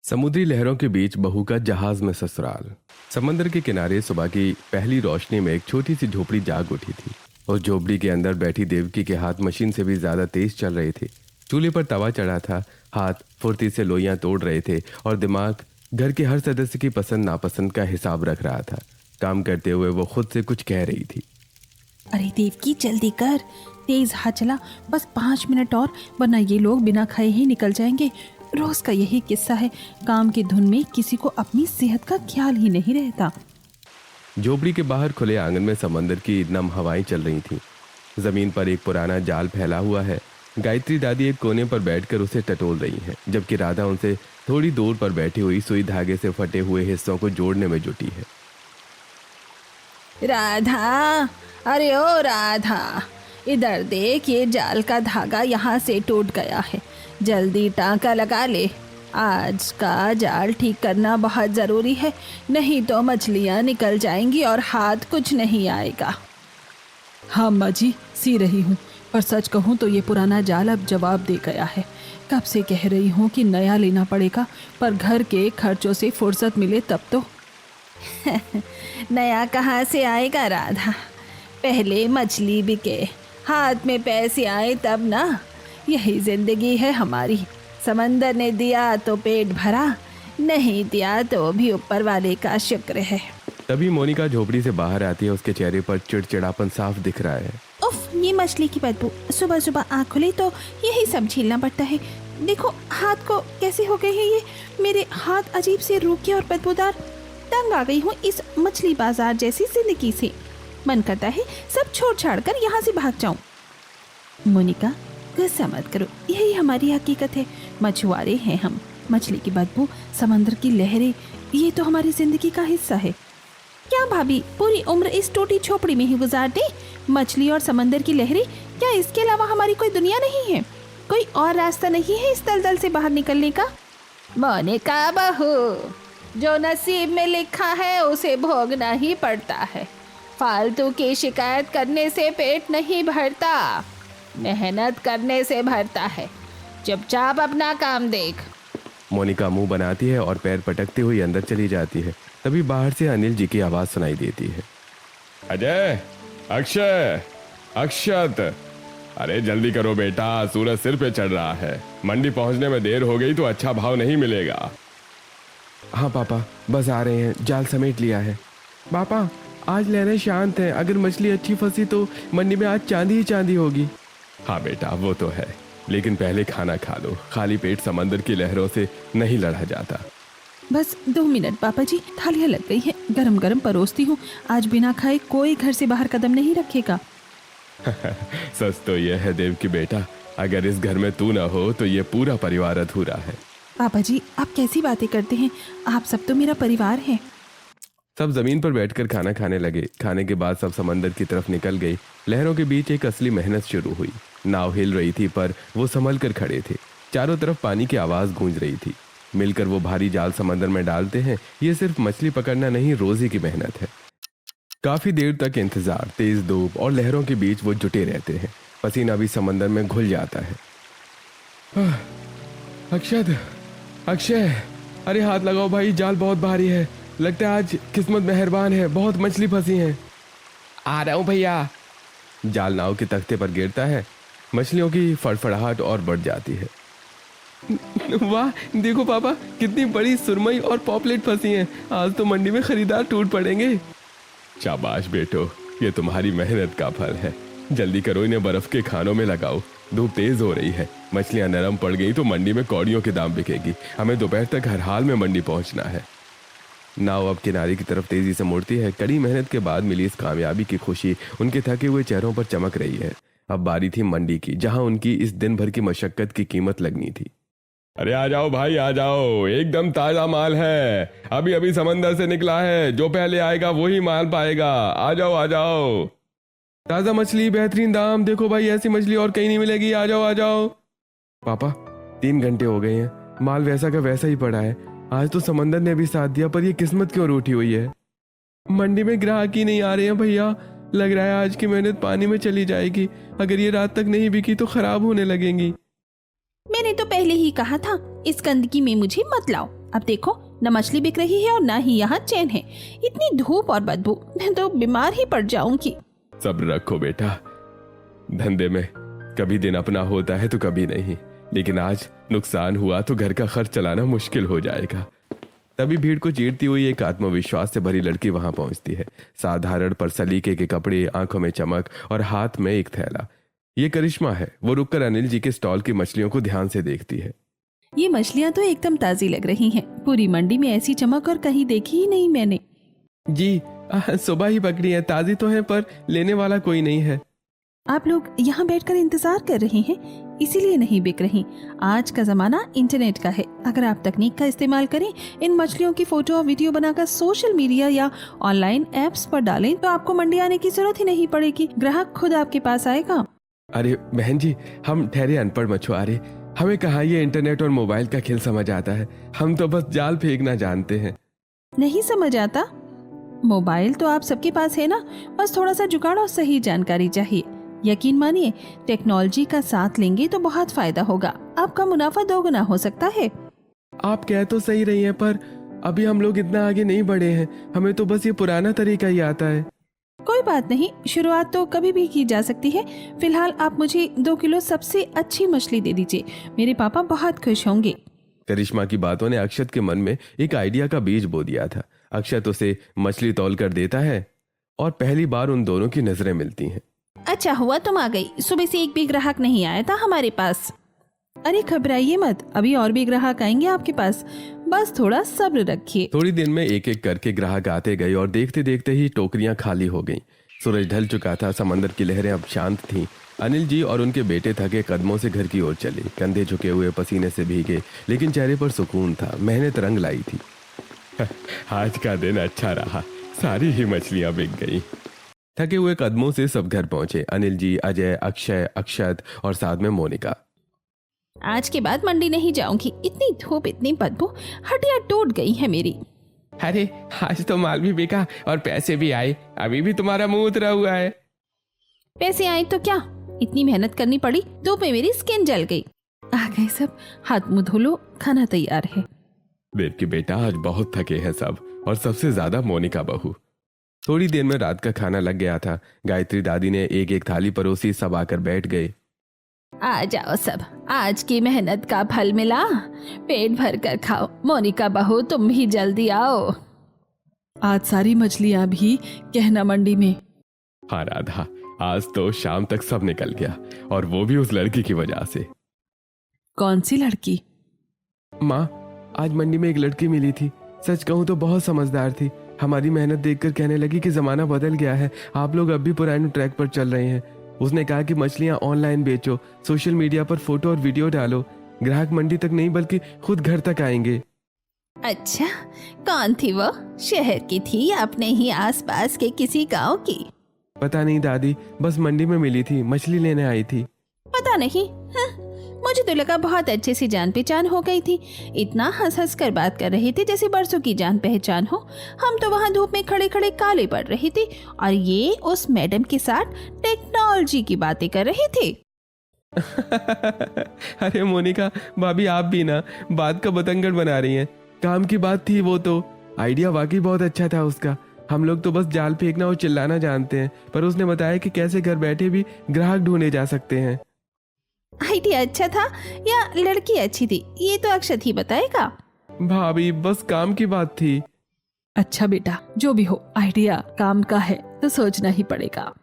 समुद्री लहरों के बीच बहू का जहाज में ससुराल। समंदर के किनारे सुबह की पहली रोशनी में एक छोटी सी झोपड़ी जाग उठी थी। उस झोपड़ी के अंदर बैठी देवकी के हाथ मशीन से भी ज्यादा तेज चल रहे थे। चूल्हे पर तवा चढ़ा था, हाथ फुर्ती से लोइयां तोड़ रहे थे और दिमाग घर के हर सदस्य की पसंद नापसंद का हिसाब रख रहा था। काम करते हुए वो खुद से कुछ कह रही थी। अरे देवकी जल्दी कर, तेज हाथ चला, बस 5 मिनट और, वरना ये लोग बिना खाए ही निकल जाएंगे। रोज का यही किस्सा है, काम की धुन में किसी को अपनी सेहत का ख्याल ही नहीं रहता। झोपड़ी के बाहर खुले आंगन में समंदर की नम हवाएं चल रही थीं। जमीन पर एक पुराना जाल फैला हुआ है। गायत्री दादी एक कोने पर बैठकर उसे टटोल रही हैं, जबकि राधा उनसे थोड़ी दूर पर बैठी हुई सुई धागे से फटे हुए हिस्सों को जोड़ने में जुटी है। राधा, अरे ओ राधा, इधर देख, ये जाल का धागा यहाँ से टूट गया है, जल्दी टांका लगा ले। आज का जाल ठीक करना बहुत ज़रूरी है, नहीं तो मछलियाँ निकल जाएंगी और हाथ कुछ नहीं आएगा। हाँ माँ जी, सी रही हूँ, पर सच कहूँ तो ये पुराना जाल अब जवाब दे गया है। कब से कह रही हूँ कि नया लेना पड़ेगा, पर घर के खर्चों से फुर्सत मिले तब तो। नया कहाँ से आएगा राधा, पहले मछली बिके, हाथ में पैसे आए तब ना। यही जिंदगी है हमारी, समंदर ने दिया तो पेट भरा, नहीं दिया तो भी ऊपर वाले का शुक्र है। तभी मोनिका झोपड़ी से बाहर आती है। उसके चेहरे पर चिड़चिड़ापन साफ दिख रहा है। उफ, ये मछली की बदबू, सुबह सुबह आँख खुली तो यही सब झेलना पड़ता है। देखो हाथ को कैसे हो गए हैं ये, मेरे हाथ अजीब से रूखे और बदबूदार। तंग आ गई हूँ इस मछली बाजार जैसी जिंदगी से, मन करता है सब छोड़ छाड़ कर यहाँ से भाग जाऊं। मोनिका गुस्सा मत करो, यही हमारी हकीकत है, मछुआरे हैं हम। मछली की बदबू, समंदर की लहरें, ये तो हमारी जिंदगी का हिस्सा है। क्या भाभी पूरी उम्र इस टूटी झोपड़ी में ही गुजार दे? मछली और समंदर की लहरें, क्या इसके अलावा हमारी कोई दुनिया नहीं है? कोई और रास्ता नहीं है इस दलदल से बाहर निकलने का? मोनिका बहू, जो नसीब में लिखा है उसे भोगना ही पड़ता है। फालतू की शिकायत करने से पेट नहीं भरता, मेहनत करने से भरता है। चुपचाप अपना काम देख। मोनिका मुंह बनाती है और पैर पटकती हुई अंदर चली जाती है। तभी बाहर से अनिल जी की आवाज सुनाई देती है। अजय, अक्षय, अक्षत, अरे जल्दी करो बेटा, सूरज सिर पे चढ़ रहा है। मंडी पहुंचने में देर हो गई तो अच्छा भाव नहीं मिलेगा। हाँ पापा, बस आ रहे हैं, जाल समेट लिया है। पापा आज लहरें शांत हैं, अगर मछली अच्छी फंसी तो मंडी में आज चांदी ही चांदी होगी। हाँ बेटा वो तो है, लेकिन पहले खाना खा लो, खाली पेट समंदर की लहरों से नहीं लड़ा जाता। बस 2 मिनट पापा जी, थालियाँ लग गई है, गरम गरम परोसती हूँ। आज बिना खाए कोई घर से बाहर कदम नहीं रखेगा। सच तो यह है देव की बेटा, अगर इस घर में तू न हो तो ये पूरा परिवार अधूरा है। पापा जी आप कैसी बातें करते हैं, आप सब तो मेरा परिवार है। सब जमीन पर बैठकर खाना खाने लगे। खाने के बाद सब समंदर की तरफ निकल गई। लहरों के बीच एक असली मेहनत शुरू हुई। नाव हिल रही थी पर वो संभल कर खड़े थे। चारों तरफ पानी की आवाज गूंज रही थी। मिलकर वो भारी जाल समंदर में डालते हैं। ये सिर्फ मछली पकड़ना नहीं, रोजी की मेहनत है। काफी देर तक इंतजार, तेज धूप और लहरों के बीच वो जुटे रहते हैं। पसीना भी समंदर में घुल जाता है। अक्षत, अक्षय, अरे हाथ लगाओ भाई, जाल बहुत भारी है, लगता है आज किस्मत मेहरबान है, बहुत मछली फंसी है। आ रहा हूं भैया। जाल नाव के तख्ते पर गिरता है। मछलियों की फड़फड़ाहट और बढ़ जाती है। वाह देखो पापा, कितनी बड़ी सुरमई और पॉपलेट फंसी हैं, आज तो मंडी में खरीदार टूट पड़ेंगे। शाबाश बेटो, ये तुम्हारी मेहनत का फल है। जल्दी करो, इन्हें बर्फ के खानों में लगाओ, धूप तेज हो रही है। मछलियां नरम पड़ गई तो मंडी में कौड़ियों के दाम बिकेगी। हमें दोपहर तक हर हाल में मंडी पहुंचना है। नाव अब किनारे की तरफ तेजी से मुड़ती है। कड़ी मेहनत के बाद मिली इस कामयाबी की खुशी उनके थके हुए चेहरों पर चमक रही है। अब बारी थी मंडी की, जहां उनकी इस दिन भर की मशक्कत की कीमत लगनी थी। अरे आ जाओ भाई, आ जाओ, एकदम ताजा माल है, अभी अभी समंदर से निकला है, जो पहले आएगा वही माल पाएगा। आ जाओ आ जाओ। ताजा मछली, बेहतरीन दाम, देखो भाई ऐसी मछली और कहीं नहीं मिलेगी, आ जाओ आ जाओ। पापा 3 घंटे हो गए हैं, माल वैसा का वैसा ही पड़ा है। आज तो समंदर ने भी साथ दिया, पर ये किस्मत क्यों रूठी हुई है? मंडी में ग्राहक ही नहीं आ रहे हैं भैया, लग रहा है आज की मेहनत पानी में चली जाएगी। अगर ये रात तक नहीं बिकी तो खराब होने लगेंगी। मैंने तो पहले ही कहा था, इस गंदगी में मुझे मत लाओ। अब देखो, न मछली बिक रही है और ना ही यहाँ चैन है। इतनी धूप और बदबू, मैं तो बीमार ही पड़ जाऊंगी। सब्र रखो बेटा, धंधे में कभी दिन अपना होता है तो कभी नहीं, लेकिन आज नुकसान हुआ तो घर का खर्च चलाना मुश्किल हो जाएगा। तभी भीड़ को चीरती हुई एक आत्मविश्वास से भरी लड़की वहां पहुंचती है। साधारण पर सलीके के कपड़े, आंखों में चमक और हाथ में एक थैला। ये करिश्मा है। वो रुककर अनिल जी के स्टॉल की मछलियों को ध्यान से देखती है। ये मछलियाँ तो एकदम ताजी लग रही हैं। पूरी मंडी में ऐसी चमक और कहीं देखी ही नहीं मैंने। जी सुबह ही पकड़ी है, ताजी तो है पर लेने वाला कोई नहीं है। आप लोग यहाँ बैठकर इंतजार कर रहे हैं, इसीलिए नहीं बिक रही। आज का जमाना इंटरनेट का है। अगर आप तकनीक का इस्तेमाल करें, इन मछलियों की फोटो और वीडियो बनाकर सोशल मीडिया या ऑनलाइन एप्स पर डालें तो आपको मंडी आने की जरूरत ही नहीं पड़ेगी। ग्राहक खुद आपके पास आएगा। अरे बहन जी, हम ठहरे अनपढ़ मछुआरे, हमें कहाँ ये इंटरनेट और मोबाइल का खेल समझ आता है। हम तो बस जाल फेंकना जानते हैं। नहीं समझ आता? मोबाइल तो आप सबके पास है ना, बस थोड़ा सा जुगाड़ और सही जानकारी चाहिए। यकीन मानिए, टेक्नोलॉजी का साथ लेंगे तो बहुत फायदा होगा। आपका मुनाफा दोगुना हो सकता है। आप कह तो सही रही हैं, पर अभी हम लोग इतना आगे नहीं बढ़े हैं। हमें तो बस ये पुराना तरीका ही आता है। कोई बात नहीं, शुरुआत तो कभी भी की जा सकती है। फिलहाल आप मुझे 2 किलो सबसे अच्छी मछली दे दीजिए, मेरे पापा बहुत खुश होंगे। करिश्मा की बातों ने अक्षत के मन में एक आइडिया का बीज बो दिया था। अक्षत उसे मछली तौल कर देता है और पहली बार उन दोनों की नजरें मिलती हैं। अच्छा हुआ तुम आ गई। सुबह से एक भी ग्राहक नहीं आया था हमारे पास। अरे घबराइए मत, अभी और भी ग्राहक आएंगे आपके पास, बस थोड़ा सब्र रखिए। थोड़ी देर में एक एक करके ग्राहक आते गए और देखते देखते ही टोकरियां खाली हो गईं। सूरज ढल चुका था, समंदर की लहरें अब शांत थीं। अनिल जी और उनके बेटे थके कदमों से घर की ओर चले। कंधे झुके हुए, पसीने से भीगे, लेकिन चेहरे पर सुकून था। मेहनत रंग लाई थी। आज का दिन अच्छा रहा, सारी ही मछलियां बिक गई। थके हुए कदमों से सब घर पहुंचे। अनिल जी, अजय, अक्षय, अक्षत और साथ में मोनिका। आज के बाद मंडी नहीं जाऊंगी। इतनी धूप, इतनी बदबू, हड्डियां टूट गई है मेरी। अरे आज तो माल भी बिका और पैसे भी आए। अभी भी तुम्हारा मुंह उतरा हुआ है। पैसे आए तो क्या, इतनी मेहनत करनी पड़ी, धूप में मेरी स्किन जल गई। आ गए सब, हाथ मुंह धो लो, खाना तैयार है। देव की बेटा, आज बहुत थके हैं सब, और सबसे ज्यादा मोनिका बहू। थोड़ी देर में रात का खाना लग गया था। गायत्री दादी ने एक एक थाली परोसी, सब आकर बैठ गए। आ जाओ सब, आज की मेहनत का फल मिला, पेट भर कर खाओ। मोनिका बहू तुम भी जल्दी आओ। आज सारी मछलियां भी कहना मंडी में। हाँ राधा, आज तो शाम तक सब निकल गया, और वो भी उस लड़की की वजह से। कौन सी लड़की? माँ, आज मंडी में एक लड़की मिली थी। सच कहूँ तो बहुत समझदार थी। हमारी मेहनत देखकर कहने लगी कि जमाना बदल गया है, आप लोग अब भी पुराने ट्रैक पर चल रहे हैं। उसने कहा कि मछलियां ऑनलाइन बेचो, सोशल मीडिया पर फोटो और वीडियो डालो, ग्राहक मंडी तक नहीं बल्कि खुद घर तक आएंगे। अच्छा, कौन थी वो? शहर की थी या अपने ही आसपास के किसी गांव की? पता नहीं दादी, बस मंडी में मिली थी, मछली लेने आई थी। पता नहीं। मुझे तो लगा बहुत अच्छे से जान पहचान हो गई थी। इतना हंस हंस कर बात कर रहे थे जैसे बरसों की जान पहचान हो। हम तो वहाँ धूप में खड़े खड़े काले पड़ रहे थे और ये उस मैडम के साथ टेक्नोलॉजी की बातें कर रहे थे। अरे मोनिका भाभी, आप भी ना बात का बतंगड़ बना रही हैं। काम की बात थी वो तो। आइडिया वाकई बहुत अच्छा था उसका। हम लोग तो बस जाल फेंकना और चिल्लाना जानते हैं, पर उसने बताया कि कैसे घर बैठे भी ग्राहक ढूंढे जा सकते हैं। आइडिया अच्छा था या लड़की अच्छी थी, ये तो अक्षत ही बताएगा। भाभी, बस काम की बात थी। अच्छा बेटा, जो भी हो, आइडिया काम का है तो सोचना ही पड़ेगा।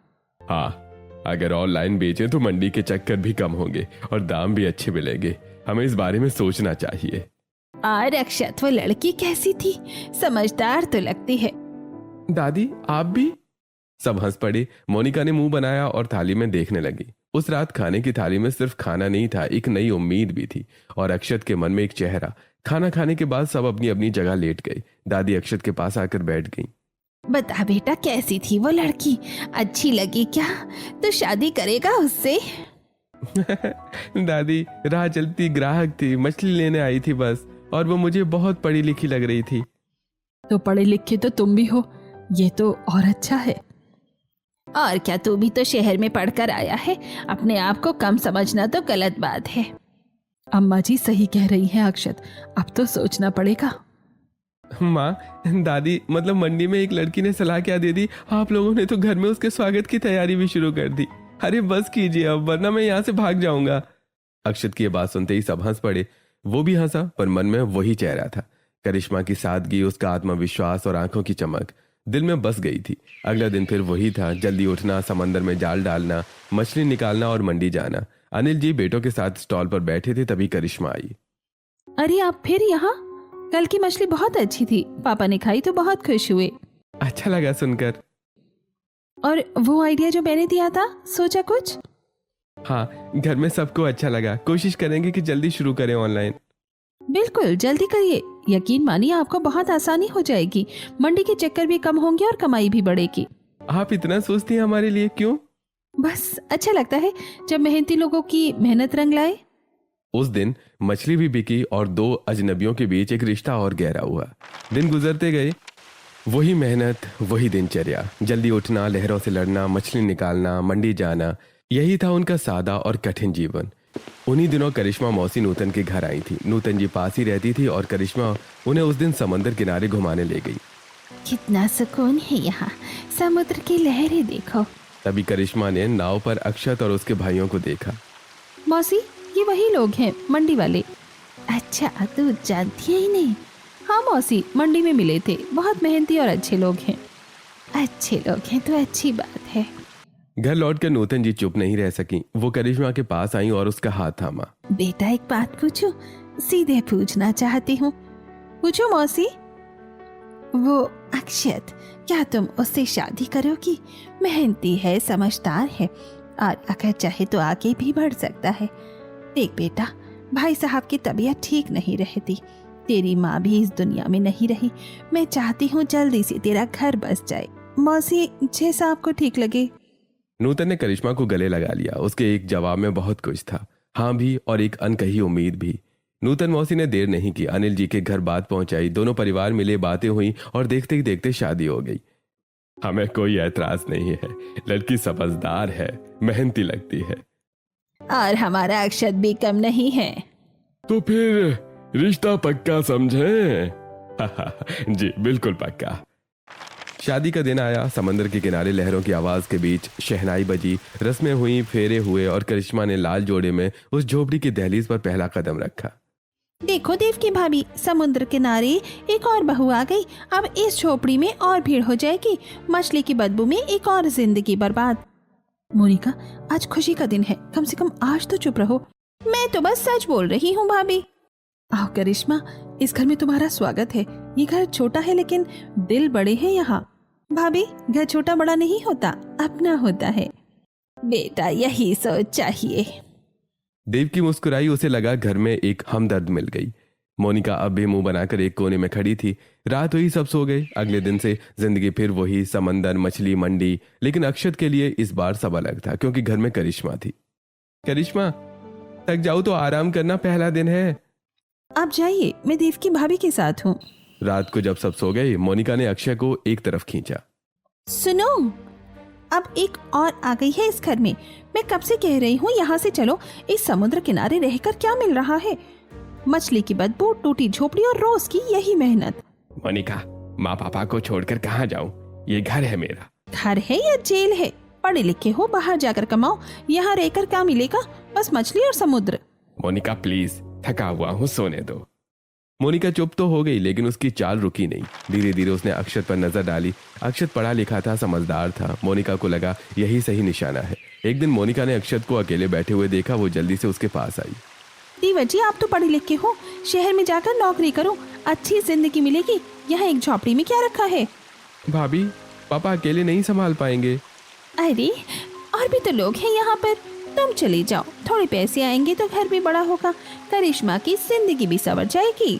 हाँ, अगर ऑनलाइन बेचें तो मंडी के चक्कर भी कम होंगे और दाम भी अच्छे मिलेंगे। हमें इस बारे में सोचना चाहिए। और अक्षत, वो लड़की कैसी थी? समझदार तो लगती है। दादी, आप भी? सब हंस पड़े। मोनिका ने मुंह बनाया और थाली में देखने लगी। उस रात खाने की थाली में सिर्फ खाना नहीं था, एक नई उम्मीद भी थी। और अक्षत के मन में एक चेहरा। खाना खाने के बाद सब अपनी अपनी जगह लेट गए। दादी अक्षत के पास आकर बैठ गई। बता बेटा, कैसी थी वो लड़की? अच्छी लगी क्या? तो शादी करेगा उससे? दादी, राह चलती ग्राहक थी, मछली लेने आई थी बस, और वो मुझे बहुत पढ़ी लिखी लग रही थी। तो पढ़े लिखे तो तुम भी हो, ये तो और अच्छा है। और क्या, तू भी तो शहर में पढ़कर आया है। अपने आप को कम समझना तो गलत बात है। अम्मा जी सही कह रही हैं अक्षत, अब तो सोचना पड़ेगा। माँ, दादी मतलब मंडी में एक लड़की ने सलाह क्या दे दी, आप लोगों ने तो घर में उसके स्वागत की तैयारी भी शुरू कर दी। अरे बस कीजिए अब, वरना मैं यहाँ से भाग जाऊंगा। अक्षत की ये बात सुनते ही सब हंस पड़े। वो भी हंसा, पर मन में वही चेहरा था। करिश्मा की सादगी, उसका आत्मविश्वास और आंखों की चमक दिल में बस गई थी। अगला दिन फिर वही था, जल्दी उठना, समंदर में जाल डालना, मछली निकालना और मंडी जाना। अनिल जी बेटों के साथ स्टॉल पर बैठे थे, तभी करिश्मा आई। अरे आप फिर यहाँ? कल की मछली बहुत अच्छी थी, पापा ने खाई तो बहुत खुश हुए। अच्छा लगा सुनकर। और वो आइडिया जो मैंने दिया था, सोचा कुछ? हाँ, घर में सबको अच्छा लगा। कोशिश करेंगे कि जल्दी शुरू करें ऑनलाइन। बिल्कुल जल्दी करिए, यकीन मानिए आपको बहुत आसानी हो जाएगी। मंडी के चक्कर भी कम होंगे और कमाई भी बढ़ेगी। आप इतना सोचती हैं हमारे लिए, क्यों? बस अच्छा लगता है जब मेहनती लोगों की मेहनत रंग लाए। उस दिन मछली भी बिकी और दो अजनबियों के बीच एक रिश्ता और गहरा हुआ। दिन गुजरते गए, वही मेहनत, वही दिनचर्या। जल्दी उठना, लहरों से लड़ना, मछली निकालना, मंडी जाना, यही था उनका सादा और कठिन जीवन। उन्हीं दिनों करिश्मा मौसी नूतन के घर आई थी। नूतन जी पास ही रहती थी और करिश्मा उन्हें उस दिन समंदर किनारे घुमाने ले गई। कितना सुकून है यहाँ, समुद्र की लहरें देखो। तभी करिश्मा ने नाव पर अक्षत और उसके भाइयों को देखा। मौसी, ये वही लोग हैं, मंडी वाले। अच्छा, तू जानती है ही नहीं? हाँ मौसी, मंडी में मिले थे, बहुत मेहनती और अच्छे लोग हैं। अच्छे लोग हैं तो अच्छी बात है। घर लौटकर नूतन जी चुप नहीं रह सकी। वो करिश्मा के पास आई और उसका हाथ थामा। बेटा एक बात पूछूं? सीधे पूछना चाहती हूँ। पूछो मौसी। वो अक्षत, क्या तुम उससे शादी करोगी? मेहनती है, समझदार है और अगर चाहे तो आगे भी बढ़ सकता है। देख बेटा, भाई साहब की तबीयत ठीक नहीं रहती, तेरी माँ भी इस दुनिया में नहीं रही। मैं चाहती हूँ जल्दी से तेरा घर बस जाए। मौसी, जैसा आपको ठीक लगे। नूतन ने करिश्मा को गले लगा लिया। उसके एक जवाब में बहुत कुछ था, हाँ भी और एक अनकही उम्मीद भी। नूतन मौसी ने देर नहीं की, अनिल जी के घर बात पहुंचाई। दोनों परिवार मिले, बातें हुई और देखते ही देखते शादी हो गई। हमें कोई ऐतराज नहीं है, लड़की समझदार है, मेहनती लगती है। और हमारा अक्षत भी कम नहीं है। तो फिर रिश्ता पक्का समझें? जी बिल्कुल पक्का। शादी का दिन आया। समंदर के किनारे लहरों की आवाज के बीच शहनाई बजी, रस्में हुई, फेरे हुए और करिश्मा ने लाल जोड़े में उस झोपड़ी की दहलीज पर पहला कदम रखा। देखो देव की भाभी, समुद्र किनारे एक और बहू आ गई। अब इस झोपड़ी में और भीड़ हो जाएगी, मछली की बदबू में एक और जिंदगी बर्बाद। मोनिका, आज खुशी का दिन है, कम से कम आज तो चुप रहो। मैं तो बस सच बोल रही हूँ भाभी। आओ करिश्मा, इस घर में तुम्हारा स्वागत है। ये घर छोटा है लेकिन दिल बड़े हैं यहाँ। भाभी, घर छोटा बड़ा नहीं होता, अपना होता है। बेटा यही सोच चाहिए। देव की मुस्कुराई, उसे लगा घर में एक हमदर्द मिल गई। मोनिका अब भी मुंह बनाकर एक कोने में खड़ी थी। रात हुई, सब सो गए। अगले दिन से जिंदगी फिर वही, समंदर, मछली, मंडी। लेकिन अक्षत के लिए इस बार सब अलग था, क्योंकि घर में करिश्मा थी। करिश्मा, थक जाओ तो आराम करना, पहला दिन है। आप जाइए, मैं देव की भाभी के साथ हूँ। रात को जब सब सो गए, मोनिका ने अक्षय को एक तरफ खींचा। सुनो, अब एक और आ गई है इस घर में। मैं कब से कह रही हूँ यहाँ से चलो। इस समुद्र किनारे रहकर क्या मिल रहा है? मछली की बदबू, टूटी झोपड़ी और रोज की यही मेहनत। मोनिका, माँ पापा को छोड़कर कहाँ जाऊं? ये घर है मेरा। घर है या जेल है? पढ़े लिखे हो, बाहर जाकर कमाओ। यहाँ रहकर क्या मिलेगा? बस मछली और समुद्र। मोनिका प्लीज, थका हुआ हूँ, सोने दो। मोनिका चुप तो हो गई, लेकिन उसकी चाल रुकी नहीं। धीरे धीरे उसने अक्षत पर नजर डाली। अक्षत पढ़ा लिखा था, समझदार था। मोनिका को लगा यही सही निशाना है। एक दिन मोनिका ने अक्षत को अकेले बैठे हुए देखा। वो जल्दी से उसके पास आई। दीवा जी, आप तो पढ़े लिखे हो, शहर में जाकर नौकरी करो, अच्छी जिंदगी मिलेगी। यहाँ एक झोपड़ी में क्या रखा है? भाभी, पापा अकेले नहीं संभाल पाएंगे। अरे और भी तो लोग हैं यहाँ पर, तुम चले जाओ। थोड़े पैसे आएंगे तो घर भी बड़ा होगा, करिश्मा की जिंदगी भी संवर जाएगी।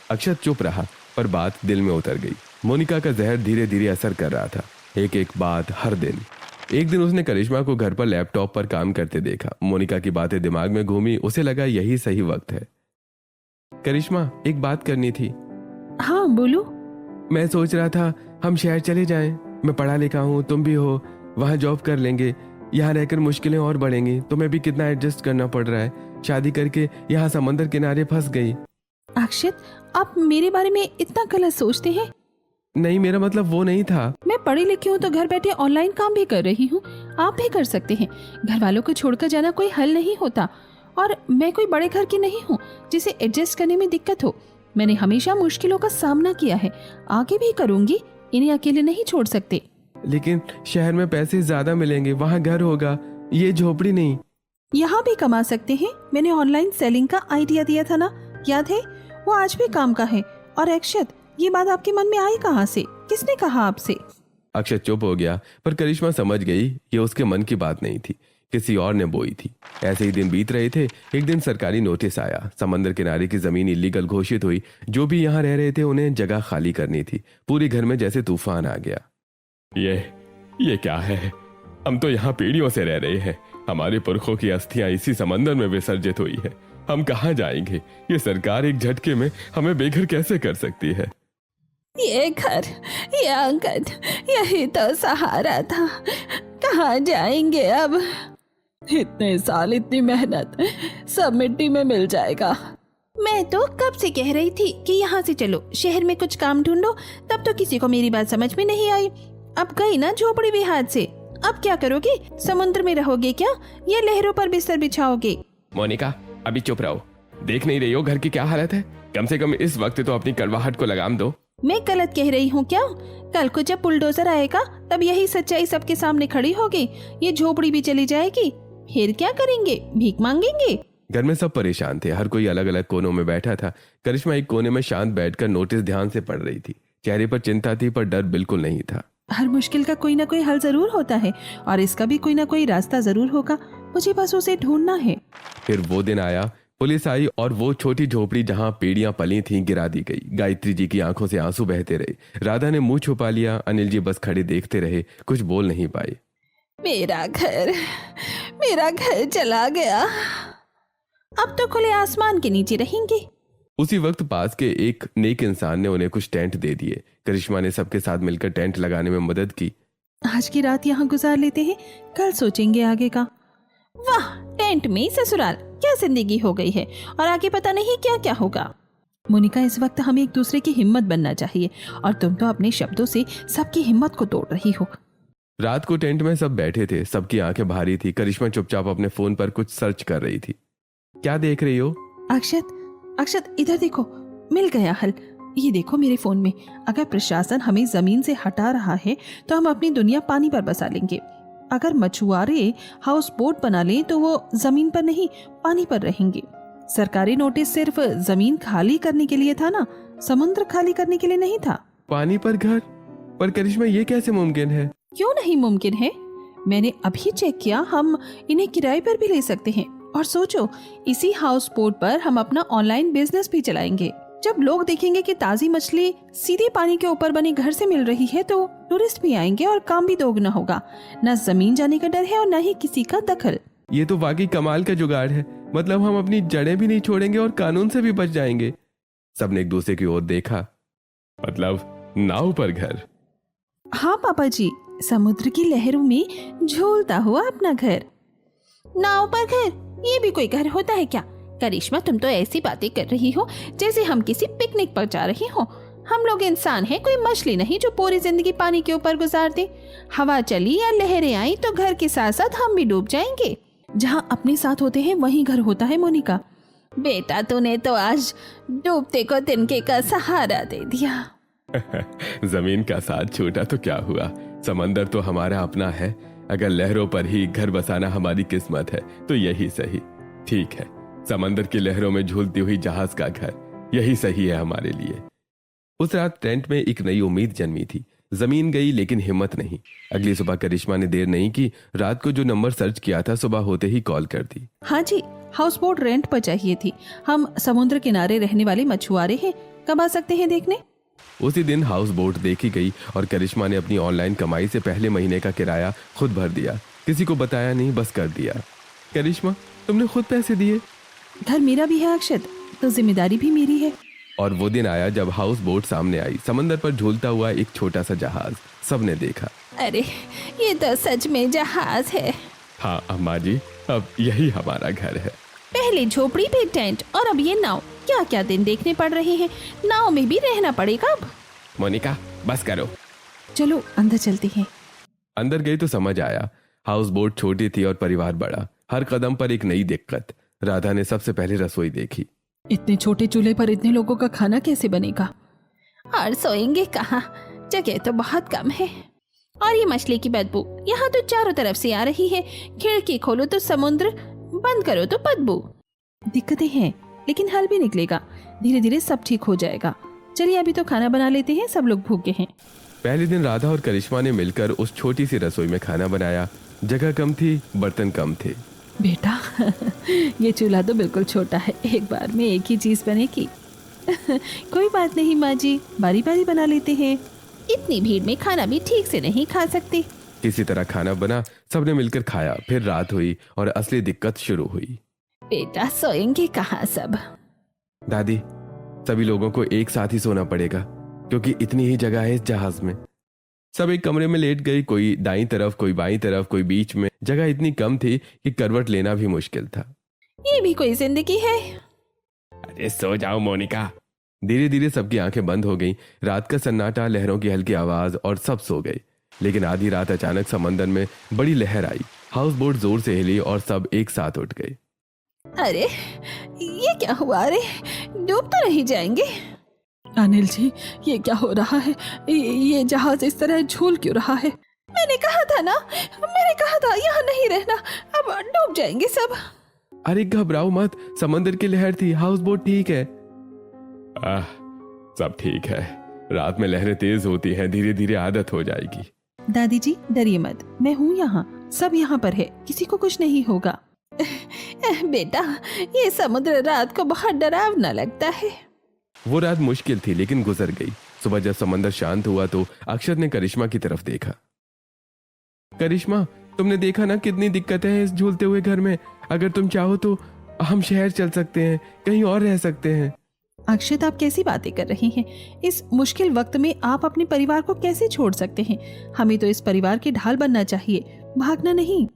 अक्षत चुप रहा, पर बात दिल में उतर गई। मोनिका का जहर धीरे धीरे असर कर रहा था। एक एक बात, हर दिन। एक दिन उसने करिश्मा को घर पर लैपटॉप पर काम करते देखा। मोनिका की बातें दिमाग में घूमी। उसे लगा यही सही वक्त है। करिश्मा, एक बात करनी थी। हाँ बोलो। मैं सोच रहा था हम शहर चले जाएं। मैं पढ़ा लिखा हूँ, तुम भी हो, वहां जॉब कर लेंगे। यहाँ रहकर मुश्किलें और बढ़ेंगी। तुम्हें भी कितना एडजस्ट करना पड़ रहा है। शादी करके यहाँ समंदर किनारे फंस गई। अक्षत, आप मेरे बारे में इतना गलत सोचते हैं। नहीं, मेरा मतलब वो नहीं था। मैं पढ़ी लिखी हूँ तो घर बैठे ऑनलाइन काम भी कर रही हूँ, आप भी कर सकते हैं। घर वालों को छोड़कर जाना कोई हल नहीं होता। और मैं कोई बड़े घर की नहीं हूँ जिसे एडजस्ट करने में दिक्कत हो। मैंने हमेशा मुश्किलों का सामना किया है, आगे भी करूँगी। इन्हें अकेले नहीं छोड़ सकते। लेकिन शहर में पैसे ज्यादा मिलेंगे, वहाँ घर होगा, ये झोपड़ी नहीं। यहाँ भी कमा सकते हैं। मैंने ऑनलाइन सेलिंग का आइडिया दिया था ना, याद है? वो आज भी काम का है। और अक्षत, ये बात आपके मन में आई कहाँ से? किसने कहा आपसे? अक्षत चुप हो गया, पर करिश्मा समझ गई ये उसके मन की बात नहीं थी, किसी और ने बोई थी। ऐसे ही दिन बीत रहे थे। एक दिन सरकारी नोटिस आया, समंदर किनारे की जमीन इलीगल घोषित हुई। जो भी यहाँ रह रहे थे उन्हें जगह खाली करनी थी। पूरे घर में जैसे तूफान आ गया। ये क्या है? हम तो यहाँ पीढ़ियों से रह रहे हैं। हमारे पुरखों की अस्थियां इसी समंदर में विसर्जित हुई है। हम कहाँ जाएंगे? ये सरकार एक झटके में हमें बेघर कैसे कर सकती है? ये घर, ये आंगन, यही तो सहारा था। कहाँ जाएंगे अब? इतने साल, इतनी मेहनत, सब मिट्टी में मिल जाएगा। मैं तो कब से कह रही थी कि यहाँ से चलो, शहर में कुछ काम ढूंढो। तब तो किसी को मेरी बात समझ में नहीं आई। अब गई ना झोपड़ी भी हाथ से। अब क्या करोगे? समुद्र में रहोगे क्या, या लहरों पर बिस्तर बिछाओगे? मोनिका, अभी चुप रहो। देख नहीं रही हो घर की क्या हालत है? कम से कम इस वक्त तो अपनी कड़वाहट को लगाम दो। मैं गलत कह रही हूँ क्या? कल को जब बुलडोजर आएगा तब यही सच्चाई सबके सामने खड़ी होगी। ये झोपड़ी भी चली जाएगी। फिर क्या करेंगे? भीख मांगेंगे? घर में सब परेशान थे, हर कोई अलग अलग कोनों में बैठा था। करिश्मा एक कोने में शांत बैठकर नोटिस ध्यान से पढ़ रही थी। चेहरे पर चिंता थी, पर डर बिल्कुल नहीं था। हर मुश्किल का कोई ना कोई हल जरूर होता है, और इसका भी कोई ना कोई रास्ता जरूर होगा। मुझे बस उसे ढूंढना है। फिर वो दिन आया, पुलिस आई और वो छोटी झोपड़ी जहाँ पेड़ियां पली थीं गिरा दी गई। गायत्री जी की आंखों से आंसू बहते रहे। राधा ने मुंह छुपा लिया। अनिल जी बस खड़े देखते रहे, कुछ बोल नहीं पाए। मेरा घर चला गया। अब तो खुले आसमान के नीचे रहेंगे। उसी वक्त पास के एक नेक इंसान ने उन्हें कुछ टेंट दे दिए। करिश्मा ने सबके साथ मिलकर टेंट लगाने में मदद की। आज की रात यहाँ गुजार लेते हैं, कल सोचेंगे आगे का। वाह, टेंट में ससुराल, क्या जिंदगी हो गई है। और आगे पता नहीं क्या क्या होगा। मोनिका, इस वक्त हमें एक दूसरे की हिम्मत बनना चाहिए, और तुम तो अपने शब्दों से सबकी हिम्मत को तोड़ रही हो। रात को टेंट में सब बैठे थे, सबकी आंखें भारी थी। करिश्मा चुपचाप अपने फोन पर कुछ सर्च कर रही थी। क्या देख रही हो? अक्षत, इधर देखो, मिल गया हल। ये देखो मेरे फोन में। अगर प्रशासन हमें जमीन से हटा रहा है तो हम अपनी दुनिया पानी पर बसा लेंगे। अगर मछुआरे हाउस बोट बना लें तो वो जमीन पर नहीं, पानी पर रहेंगे। सरकारी नोटिस सिर्फ जमीन खाली करने के लिए था ना, समुद्र खाली करने के लिए नहीं था। पानी पर घर? पर करिश्मा, ये कैसे मुमकिन है? क्यों नहीं मुमकिन है? मैंने अभी चेक किया, हम इन्हें किराए पर भी ले सकते हैं। और सोचो, इसी हाउस बोट पर हम अपना ऑनलाइन बिजनेस भी चलाएंगे। जब लोग देखेंगे कि ताजी मछली सीधे पानी के ऊपर बने घर से मिल रही है तो टूरिस्ट भी आएंगे और काम भी दोगुना होगा। न जमीन जाने का डर है और न ही किसी का दखल। ये तो वाकई कमाल का जुगाड़ है। मतलब हम अपनी जड़ें भी नहीं छोड़ेंगे और कानून से भी बच जाएंगे। सबने एक दूसरे की ओर देखा। मतलब नाव पर घर? हाँ पापा जी, समुद्र की लहरों में झूलता हुआ अपना घर। नाव पर घर, ये भी कोई घर होता है क्या? करिश्मा, तुम तो ऐसी बातें कर रही हो जैसे हम किसी पिकनिक पर जा रही हो। हम लोग इंसान हैं, कोई मछली नहीं जो पूरी जिंदगी पानी के ऊपर गुजार दे। हवा चली या लहरें आई तो घर के साथ साथ हम भी डूब जाएंगे। जहाँ अपने साथ होते हैं वहीं घर होता है। मोनिका बेटा, तूने तो आज डूबते को तिनके का सहारा दे दिया। जमीन का साथ छूटा तो क्या हुआ, समंदर तो हमारा अपना है। अगर लहरों पर ही घर बसाना हमारी किस्मत है तो यही सही। ठीक है, समंदर की लहरों में झूलती हुई जहाज का घर, यही सही है हमारे लिए। उस रात टेंट में एक नई उम्मीद जन्मी थी। जमीन गई लेकिन हिम्मत नहीं। अगली सुबह करिश्मा ने देर नहीं की। रात को जो नंबर सर्च किया था सुबह होते ही कॉल कर दी। हाँ जी, हाउस बोट रेंट पर चाहिए थी। हम समुद्र किनारे रहने वाले मछुआरे हैं, कब आ सकते हैं देखने? उसी दिन हाउस बोट देखी गई और करिश्मा ने अपनी ऑनलाइन कमाई से पहले महीने का किराया खुद भर दिया। किसी को बताया नहीं, बस कर दिया। करिश्मा, तुमने खुद पैसे दिए? घर मेरा भी है अक्षत, तो जिम्मेदारी भी मेरी है। और वो दिन आया जब हाउस बोट सामने आई। समंदर पर झूलता हुआ एक छोटा सा जहाज सबने देखा। अरे, ये तो सच में जहाज है। हाँ अम्मा जी, अब यही हमारा घर है। पहले झोपड़ी पे टेंट और अब ये नाव, क्या क्या दिन देखने पड़ रहे हैं। नाव में भी रहना पड़ेगा अब। मोनिका बस करो। चलो अंदर चलते हैं। अंदर गई तो समझ आया हाउस बोट छोटी थी और परिवार बड़ा। हर कदम पर एक नई दिक्कत। राधा ने सबसे पहले रसोई देखी। इतने छोटे चूल्हे पर इतने लोगों का खाना कैसे बनेगा? और सोएंगे कहाँ, जगह तो बहुत कम है। और ये मछली की बदबू यहाँ तो चारों तरफ से आ रही है। खिड़की खोलो तो समुद्र, बंद करो तो बदबू। दिक्कतें हैं लेकिन हल भी निकलेगा। धीरे धीरे सब ठीक हो जाएगा। चलिए अभी तो खाना बना लेते हैं, सब लोग भूखे हैं। पहले दिन राधा और करिश्मा ने मिलकर उस छोटी सी रसोई में खाना बनाया। जगह कम थी, बर्तन कम थे। बेटा ये चूल्हा तो बिल्कुल छोटा है, एक बार में एक ही चीज बनेगी। कोई बात नहीं माँ जी, बारी बारी बना लेते हैं। इतनी भीड़ में खाना भी ठीक से नहीं खा सकते। किसी तरह खाना बना, सबने मिलकर खाया। फिर रात हुई और असली दिक्कत शुरू हुई। बेटा सोएंगे कहाँ सब? दादी, सभी लोगों को एक साथ ही सोना पड़ेगा क्योंकि इतनी ही जगह है इस जहाज में। सब एक कमरे में लेट गई, कोई दाईं तरफ, कोई बाईं तरफ, कोई बीच में। जगह इतनी कम थी कि करवट लेना भी मुश्किल था। ये भी कोई जिंदगी है? अरे सो जाओ मोनिका। धीरे धीरे सबकी आंखें बंद हो गईं। रात का सन्नाटा, लहरों की हल्की आवाज और सब सो गए। लेकिन आधी रात अचानक समंदर में बड़ी लहर आई। हाउस बोट जोर से हिली और सब एक साथ उठ गए। अरे ये क्या हुआ? अरे डूब तो नहीं जाएंगे? अनिल जी, ये क्या हो रहा है? ये जहाज इस तरह झूल क्यों रहा है? मैंने कहा था ना, मैंने कहा था यहाँ नहीं रहना, अब डूब जाएंगे सब। अरे घबराओ मत, समंदर की लहर थी, हाउस बोट ठीक है। सब ठीक है। रात में लहरें तेज होती हैं, धीरे धीरे आदत हो जाएगी। दादी जी डरिए मत, मैं हूँ यहाँ, सब यहाँ पर है, किसी को कुछ नहीं होगा। बेटा ये समुद्र रात को बहुत डरावना लगता है। वो रात मुश्किल थी लेकिन गुजर गई। सुबह जब समंदर शांत हुआ तो अक्षत ने करिश्मा की तरफ देखा। करिश्मा, तुमने देखा ना कितनी दिक्कतें हैं इस झूलते हुए घर में। अगर तुम चाहो तो हम शहर चल सकते हैं, कहीं और रह सकते हैं। अक्षत, आप कैसी बातें कर रही हैं? इस मुश्किल वक्त में आप अपने परिवार को कैसे छोड़ सकते हैं? हमें तो इस परिवार की ढाल बनना चाहिए, भागना नहीं।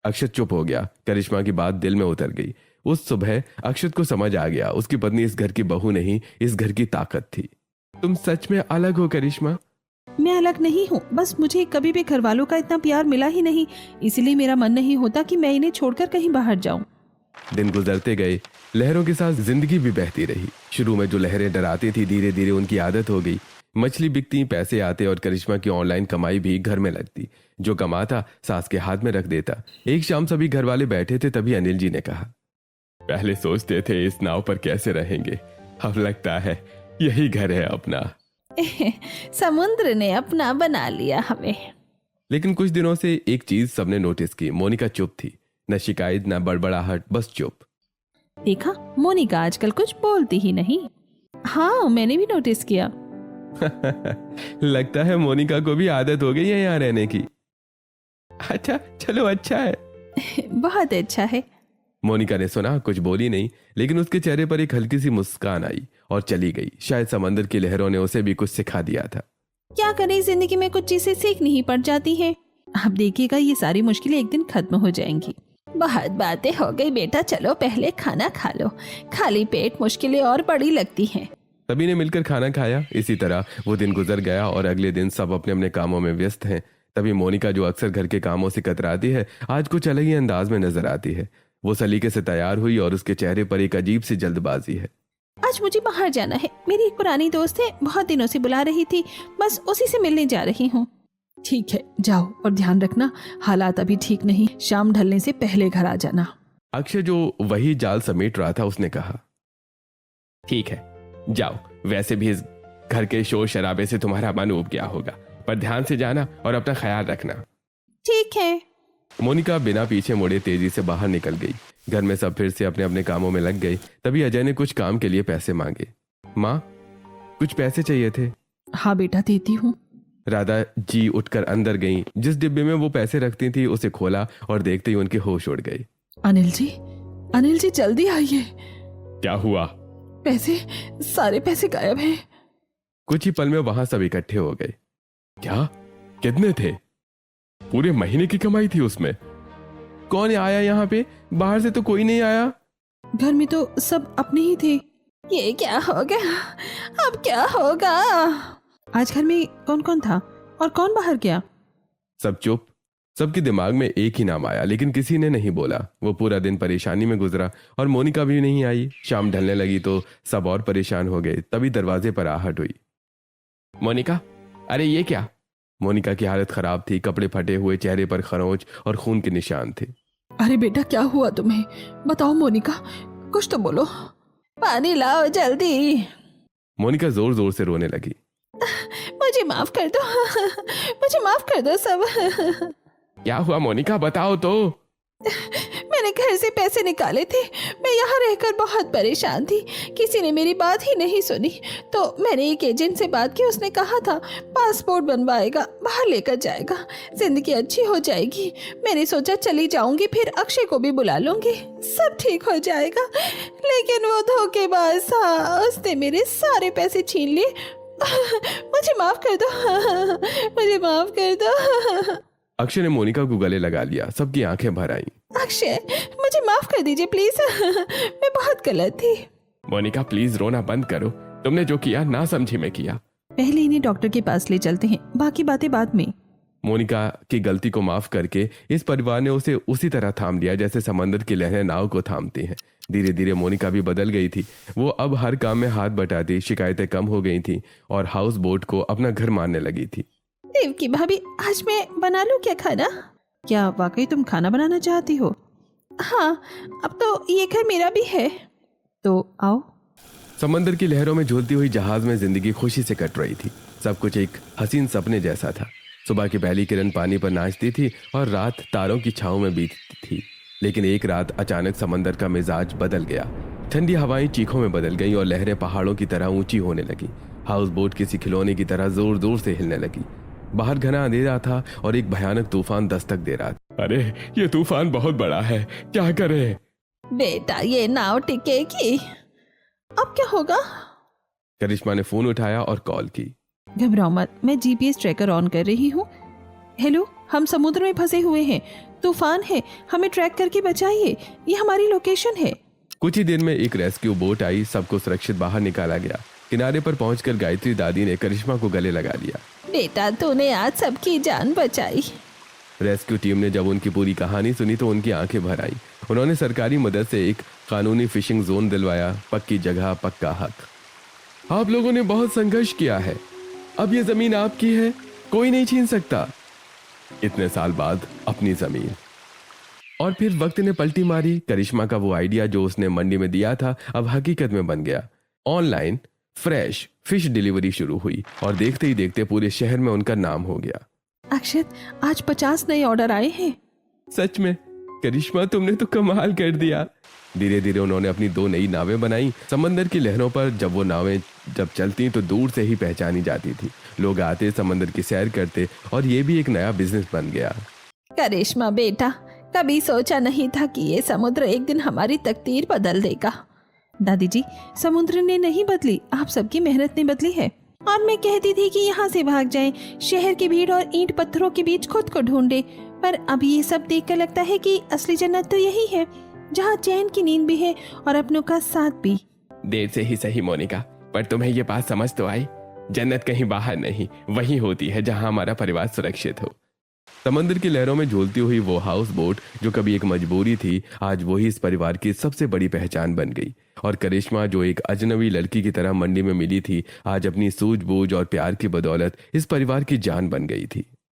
अक्षत चुप हो गया। करिश्मा की बात दिल में उतर गई। उस सुबह अक्षत को समझ आ गया, उसकी पत्नी इस घर की बहू नहीं, इस घर की ताकत थी। तुम सच में अलग हो करिश्मा। मैं अलग नहीं हूँ, बस मुझे कभी भी घर वालों का इतना प्यार मिला ही नहीं, इसलिए मेरा मन नहीं होता कि मैं इन्हें छोड़कर कहीं बाहर जाऊं। दिन गुजरते गए, लहरों के साथ जिंदगी भी बहती रही। शुरू में जो लहरें डराती थी, धीरे धीरे उनकी आदत हो गई। मछली बिकती, पैसे आते और करिश्मा की ऑनलाइन कमाई भी घर में लगती। जो कमाता सास के हाथ में रख देता। एक शाम सभी घर वाले बैठे थे, तभी अनिल जी ने कहा, पहले सोचते थे इस नाव पर कैसे रहेंगे, अब लगता है यही घर है अपना। समुद्र ने अपना बना लिया हमें। लेकिन कुछ दिनों से एक चीज सबने नोटिस की। मोनिका चुप थी, न शिकायत न बड़बड़ाहट, बस चुप। देखा, मोनिका आजकल कुछ बोलती ही नहीं। हाँ मैंने भी नोटिस किया। लगता है मोनिका को भी आदत हो गई है यहाँ रहने की। अच्छा चलो, अच्छा है। बहुत अच्छा है। मोनिका ने सुना, कुछ बोली नहीं, लेकिन उसके चेहरे पर एक हल्की सी मुस्कान आई और चली गई। शायद समंदर की लहरों ने उसे भी कुछ सिखा दिया था। क्या करें, जिंदगी में कुछ चीजें सीखनी ही पड़ जाती हैं। अब देखिएगा ये सारी मुश्किलें एक दिन खत्म हो जाएंगी। बहुत बातें हो गई बेटा, चलो पहले खाना खा लो, खाली पेट मुश्किलें और बड़ी लगती हैं। सभी ने मिलकर खाना खाया। इसी तरह वो दिन गुजर गया और अगले दिन सब अपने अपने कामों में व्यस्त हैं। तभी मोनिका, जो अक्सर घर के कामों से कतराती है, आज कुछ अलग ही अंदाज में नजर आती है। वो सलीके से तैयार हुई और उसके चेहरे पर एक अजीब सी जल्दबाजी है। आज मुझे बाहर जाना है, मेरी एक पुरानी दोस्त है, बहुत दिनों से बुला रही थी, बस उसी से मिलने जा रही हूँ। ठीक है, जाओ, और ध्यान रखना हालात अभी ठीक नहीं, शाम ढलने से पहले घर आ जाना। अक्षय, जो वही जाल समेट रहा था, उसने कहा, ठीक है जाओ, वैसे भी इस घर के शोर शराबे से तुम्हारा मन उब गया होगा, पर ध्यान से जाना और अपना ख्याल रखना। ठीक है। मोनिका बिना पीछे मुड़े तेजी से बाहर निकल गई। घर में सब फिर से अपने अपने कामों में लग गए। तभी अजय ने कुछ काम के लिए पैसे मांगे। माँ, कुछ पैसे चाहिए थे। हाँ बेटा, देती हूँ। राधा जी उठकर अंदर गईं। जिस डिब्बे में वो पैसे रखती थी उसे खोला और देखते ही उनके होश उड़ गए। अनिल जी जल्दी आइए। क्या हुआ? पैसे, सारे पैसे गायब हैं। कुछ ही पल में वहां सब इकट्ठे हो गए। क्या? कितने थे? पूरे महीने की कमाई थी उसमें। कौन आया यहाँ पे? बाहर से तो कोई नहीं आया। घर में तो सब अपने ही थे। ये क्या हो गया? अब क्या होगा? आज घर में कौन कौन था और कौन बाहर गया? सब चुप। सबके दिमाग में एक ही नाम आया, लेकिन किसी ने नहीं बोला। वो पूरा दिन परेशानी में गुजरा और मोनिका भी नहीं आई। शाम ढलने लगी तो सब और परेशान हो गए। तभी दरवाजे पर आहट हुई। मोनिका, अरे ये क्या? मोनिका की हालत खराब थी। कपड़े फटे हुए, चेहरे पर खरोंच और खून के निशान थे। अरे बेटा, क्या हुआ तुम्हें? बताओ मोनिका, कुछ तो बोलो। पानी लाओ जल्दी। मोनिका जोर जोर से रोने लगी। मुझे माफ कर दो। मुझे माफ कर दो सब। क्या हुआ मोनिका, बताओ तो। मैंने घर से पैसे निकाले थे। मैं यहाँ रहकर बहुत परेशान थी। किसी ने मेरी बात ही नहीं सुनी। तो मैंने एक एजेंट से बात की। उसने कहा था पासपोर्ट बनवाएगा, बाहर लेकर जाएगा, जिंदगी अच्छी हो जाएगी। मैंने सोचा चली जाऊंगी, फिर अक्षय को भी बुला लूंगी, सब ठीक हो जाएगा। लेकिन वो धोखेबाज था। उसने मेरे सारे पैसे छीन लिए। मुझे माफ कर दो। मुझे माफ कर दो। अक्षय ने मोनिका को गले लगा लिया। सबकी आंखें भर आईं। अक्षय, मुझे माफ कर दीजिए प्लीज। मैं बहुत गलत थी। मोनिका प्लीज रोना बंद करो। तुमने जो किया ना समझी में किया। पहले इन्हें डॉक्टर के पास ले चलते हैं, बाकी बातें बाद में। मोनिका की गलती को माफ करके इस परिवार ने उसे उसी तरह थाम लिया जैसे समंदर की लहरें नाव को थामती हैं। धीरे धीरे मोनिका भी बदल गई थी। वो अब हर काम में हाथ बटाती, शिकायतें कम हो गई थी और हाउस बोट को अपना घर मानने लगी थी। देवकी भाभी, आज मैं बना लूं क्या खाना? क्या वाकई तुम खाना बनाना चाहती हो? हाँ, अब तो ये घर मेरा भी है। तो आओ। समंदर की लहरों में झूलती हुई जहाज में जिंदगी खुशी से कट रही थी। सब कुछ एक हसीन सपने जैसा था। सुबह की पहली किरण पानी पर नाचती थी और रात तारों की छांव में बीतती थी। लेकिन एक रात अचानक समंदर का मिजाज बदल गया। ठंडी हवाएं चीखों में बदल गईं और लहरें पहाड़ों की तरह ऊंची होने लगी। हाउस बोट किसी खिलौने की तरह जोर जोर से हिलने लगी। बाहर घना अंधेरा था और एक भयानक तूफान दस्तक दे रहा था। अरे ये तूफान बहुत बड़ा है, क्या करें? बेटा, ये नाव टिकेगी। अब क्या होगा? करिश्मा ने फोन उठाया और कॉल की। घबराओ मत, मैं जीपीएस ट्रैकर ऑन कर रही हूँ। हेलो, हम समुद्र में फंसे हुए हैं, तूफान है, हमें ट्रैक करके बचाइए, ये हमारी लोकेशन है। कुछ ही देर में एक रेस्क्यू बोट आई। सबको सुरक्षित बाहर निकाला गया। किनारे पर पहुंचकर गायत्री दादी ने करिश्मा को गले लगा लिया। बेटा, तूने आज सबकी जान बचाई। रेस्क्यू टीम ने जब उनकी पूरी कहानी सुनी तो उनकी आंखें भर आईं। उन्होंने सरकारी मदद से एक कानूनी फिशिंग जोन दिलवाया, पक्की जगह, पक्का हक। आप लोगों ने बहुत संघर्ष किया है, अब ये जमीन आपकी है, कोई नहीं छीन सकता। इतने साल बाद अपनी जमीन। और फिर वक्त ने पलटी मारी। करिश्मा का वो आइडिया जो उसने मंडी में दिया था अब हकीकत में बन गया। ऑनलाइन फ्रेश फिश डिलीवरी शुरू हुई और देखते ही देखते पूरे शहर में उनका नाम हो गया। अक्षत, आज 50 नए ऑर्डर आए हैं। सच में करिश्मा, तुमने तो कमाल कर दिया। धीरे धीरे उन्होंने अपनी 2 नई नावें बनाई। समंदर की लहरों पर जब वो नावें चलती तो दूर से ही पहचानी जाती थी। लोग आते, समंदर की सैर करते और ये भी एक नया बिजनेस बन गया। करिश्मा बेटा, कभी सोचा नहीं था कि ये समुद्र एक दिन हमारी तकदीर बदल देगा। दादी जी, समुद्र ने नहीं बदली, आप सबकी मेहनत ने बदली है। और मैं कहती थी कि यहाँ से भाग जाएं, शहर की भीड़ और ईंट पत्थरों के बीच खुद को ढूंढे। पर अब ये सब देखकर लगता है कि असली जन्नत तो यही है, जहाँ चैन की नींद भी है और अपनों का साथ भी। देर से ही सही मोनिका, पर तुम्हें ये बात समझ तो आई, जन्नत कहीं बाहर नहीं, वही होती है जहाँ हमारा परिवार सुरक्षित हो। समंदर की लहरों में झूलती हुई वो हाउस बोट जो कभी एक मजबूरी थी, आज वही इस परिवार की सबसे बड़ी पहचान बन गई। और करिश्मा जो एक अजनबी लड़की की तरह मंडी में मिली थी, आज अपनी सूझबूझ और प्यार की बदौलत इस परिवार की जान बन गई थी।